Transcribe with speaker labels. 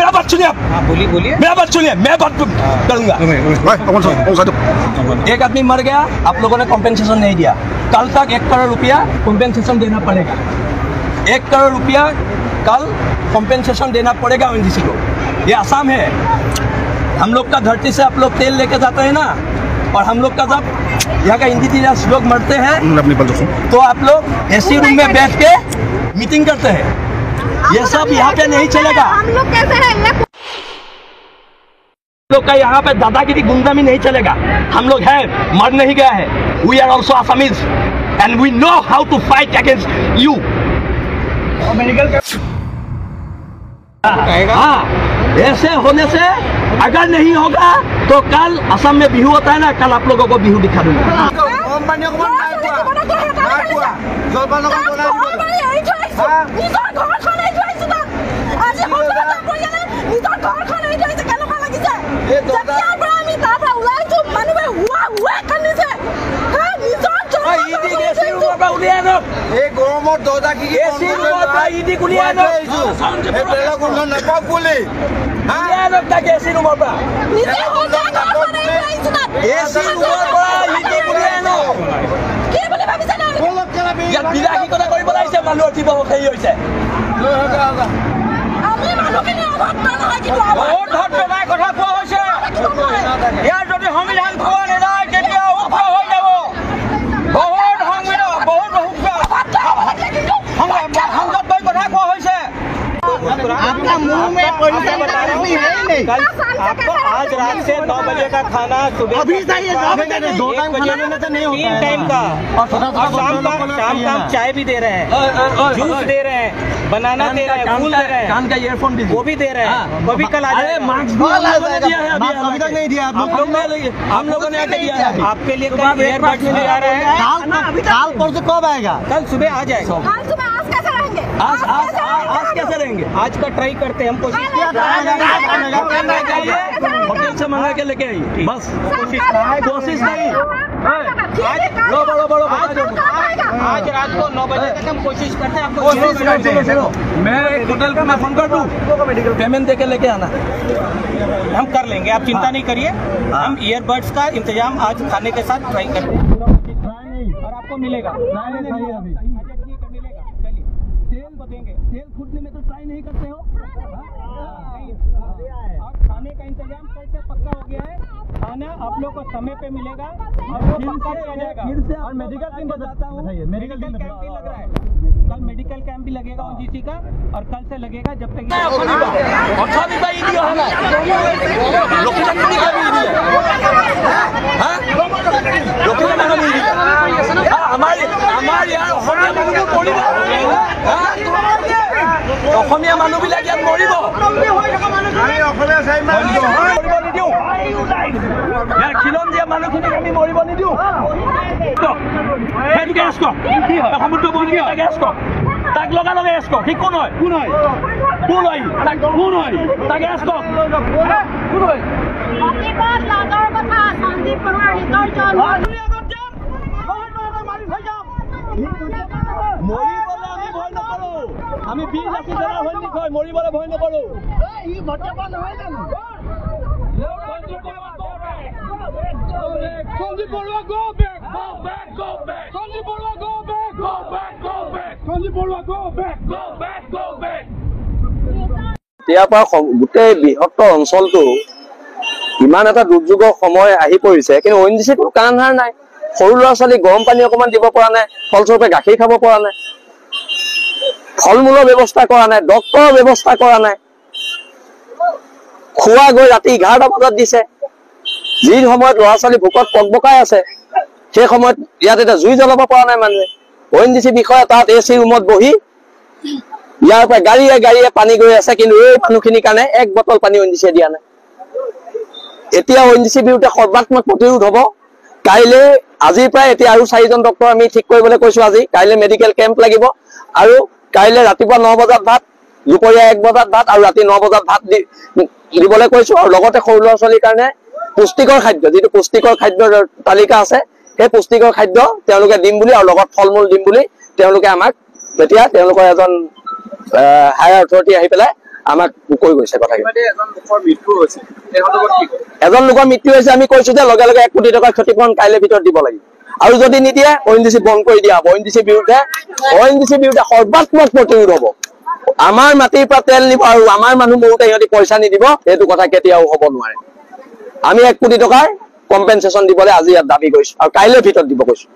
Speaker 1: मेरा बात सुनिए आप।
Speaker 2: बोलिए
Speaker 1: मेरा बात सुनिए, मैं बात करूंगा। एक आदमी मर गया, आप लोगों ने कॉम्पेंसेशन नहीं दिया। कल तक 1 करोड़ रुपया कॉम्पेंसेशन देना पड़ेगा। 1 करोड़ रुपया कल कॉम्पेंसेशन देना पड़ेगा ONGC को। ये आसाम है, हम लोग का धरती से आप लोग तेल लेके जाते हैं ना, और हम लोग का जब यहाँ का इंडिजिनियस लोग मरते हैं तो आप लोग AC रूम में बैठ के मीटिंग करते हैं। ये सब यहाँ पे नहीं चलेगा।
Speaker 3: हम लोग कैसे रहेंगे?
Speaker 1: लोग का यहाँ पे दादागिरी गुंडामी नहीं चलेगा। हम लोग हैं, मर नहीं गया है। We are also Assamese and we know how to fight against you. हाँ, ऐसे होने से अगर नहीं होगा तो कल असम में बिहू होता है ना, कल आप लोगों को बिहू दिखा दूंगा। বিলাসী কথা কৰিব লাগিছে, মানুহৰ জীৱ হেৰি হৈছে। কথা কোৱা হৈছে, ইয়াৰ যদি সংবিধান পোৱা নাযায় তেতিয়া উগ্ৰ হৈ যাব। বহুত সংবিধান, বহুত সংসদ বৈ কথা কোৱা হৈছে।
Speaker 2: आपका मुंह में पैसा बता रहे हैं नहीं। कल आपको आज रात से 9 बजे का खाना, सुबह अभी चाहिए 2 टाइम खाना तो नहीं होता, 3 टाइम का, और शाम का चाय भी दे रहे हैं, जूस दे रहे हैं, बनाना दे रहे हैं, फूल दे रहे हैं,
Speaker 1: कान का ईयरफोन
Speaker 2: वो भी दे रहे हैं, वो भी कल आ जाएगा।
Speaker 1: मास्क दिया है, अभी तक नहीं दिया हम लोगों ने दिया है।
Speaker 2: आपके लिए कल ईयरबड्स ले आ रहे हैं।
Speaker 4: काल परसों कब आएगा?
Speaker 2: कल सुबह आ जाएगा।
Speaker 1: आज कैसे रहेंगे?
Speaker 2: आज का ट्राई करते हैं हम, कोशिश
Speaker 1: होटल से मंगा के लेके आइए, बस कोशिश नहीं।
Speaker 2: आज रात को 9 बजे तक हम कोशिश करते हैं।
Speaker 1: मैं होटल को मैं फोन कर दूं, पेमेंट दे के लेके आना।
Speaker 2: हम कर लेंगे, आप चिंता नहीं करिए। हम ईयरबड्स का इंतजाम आज खाने के साथ ट्राई करते हैं, और आपको मिलेगा। तेल फूटने में तो ट्राई नहीं करते हो। और खाने का इंतजाम करके पक्का हो गया है। खाना आप लोग को समय पे मिलेगा और वो पक्का किया जाएगा।
Speaker 1: और मेडिकल कैंप बताता हूँ,
Speaker 2: मेडिकल कैंप भी लग रहा है। कल मेडिकल कैंप भी लगेगा ONGC का, और कल से लगेगा जब तक
Speaker 1: অসমীয়া মানুহবিলাক ইয়াত মৰিব। ইয়াৰ খিলঞ্জীয়া মানুহখিনিক আমি মৰিব নিদিওঁ। সেইটোকে এছ কক, সমুদ্ৰ বন্দীকে এছ কক, তাক লগা লগে এছ কক। সি কোন হয়? তাকে এছ কক। মৰিবলৈ আমি ভয় নকৰোঁ, আমি 20 আশী জনৰ সৈনিক হয়, মৰিবলৈ ভয় নকৰোঁ। Sanjeev Barua go back, go back, go back. Sanjeev Barua go back, go back, go back. Sanjeev Barua go back, go back, go back. ইয়াৰ পৰা গোটেই বৃহত্তৰ অঞ্চলটো ইমান এটা দুৰ্যোগৰ সময় আহি পৰিছে, কিন্তু ONGC কোনো কাণ ধাৰ নাই। সৰু ল'ৰা ছোৱালী গৰম পানী অকমান দিব পৰা নাই, ফলস্বৰূপে গাখীৰ খাব পৰা নাই, ফল মূলৰ ব্যৱস্থা কৰা নাই, ডক্তৰৰ ব্যৱস্থা কৰা নাই। খোৱা গৈ ৰাতি 11টা বজাত দিছে। যি সময়ত ল'ৰা ছোৱালী ভোকত পকপকাই আছে, সেই সময়ত ইয়াত এটা জুই জ্বলাব পৰা নাই মানুহে। ONGC বিষয়া তাত AC ৰুমত বহি ইয়াৰ পৰা গাড়ীয়ে পানী গৈ আছে, কিন্তু এই মানুহখিনিৰ কাৰণে 1 বটল পানী ONGC দিয়া নাই। এতিয়া ONGC বিৰুদ্ধে সৰ্বাত্মক প্ৰতিৰোধ হ'ব। কাইলৈ আজিৰ পৰা এতিয়া আৰু 4জন ডক্টৰ আমি ঠিক কৰিবলৈ কৈছো। আজি কাইলৈ মেডিকেল কেম্প লাগিব, আৰু কাইলৈ ৰাতিপুৱা 9 বজাত ভাত, দুপৰীয়া 1 বজাত ভাত, আৰু ৰাতি 9 বজাত ভাত দিবলৈ কৈছো। আৰু লগতে সৰু ল'ৰা ছোৱালীৰ কাৰণে পুষ্টিকৰ খাদ্য, যিটো পুষ্টিকৰ খাদ্যৰ তালিকা আছে, সেই পুষ্টিকৰ খাদ্য তেওঁলোকে দিম বুলি, আৰু লগত ফল মূল দিম বুলি তেওঁলোকে আমাক এতিয়া তেওঁলোকৰ এজন হায়াৰ অথৰিটি আহি পেলাই আমাক কৈ গৈছে কথা এজন লোকৰ মৃত্যু হৈছে আমি কৈছো যে লগে লগে 1 কোটি টকাৰ ক্ষতিপূৰণ কাইলৈ ভিতৰত দিব লাগিব আৰু যদি নিদিয়ে ONGC বন্ধ কৰি দিয়া হ'ব ONGC বিৰুদ্ধে সৰ্বাত্মক প্ৰতিৰোধ হ'ব আমাৰ মাটিৰ পৰা তেল নিব আৰু আমাৰ মানুহ মৰোতে সিহঁতি পইচা নিদিব এইটো কথা কেতিয়াও হ'ব নোৱাৰে আমি 1 কোটি টকাৰ কম্পেনচেশ্যন দিবলৈ আজি ইয়াত দাবী কৰিছো আৰু কাইলৈ ভিতৰত দিব কৈছো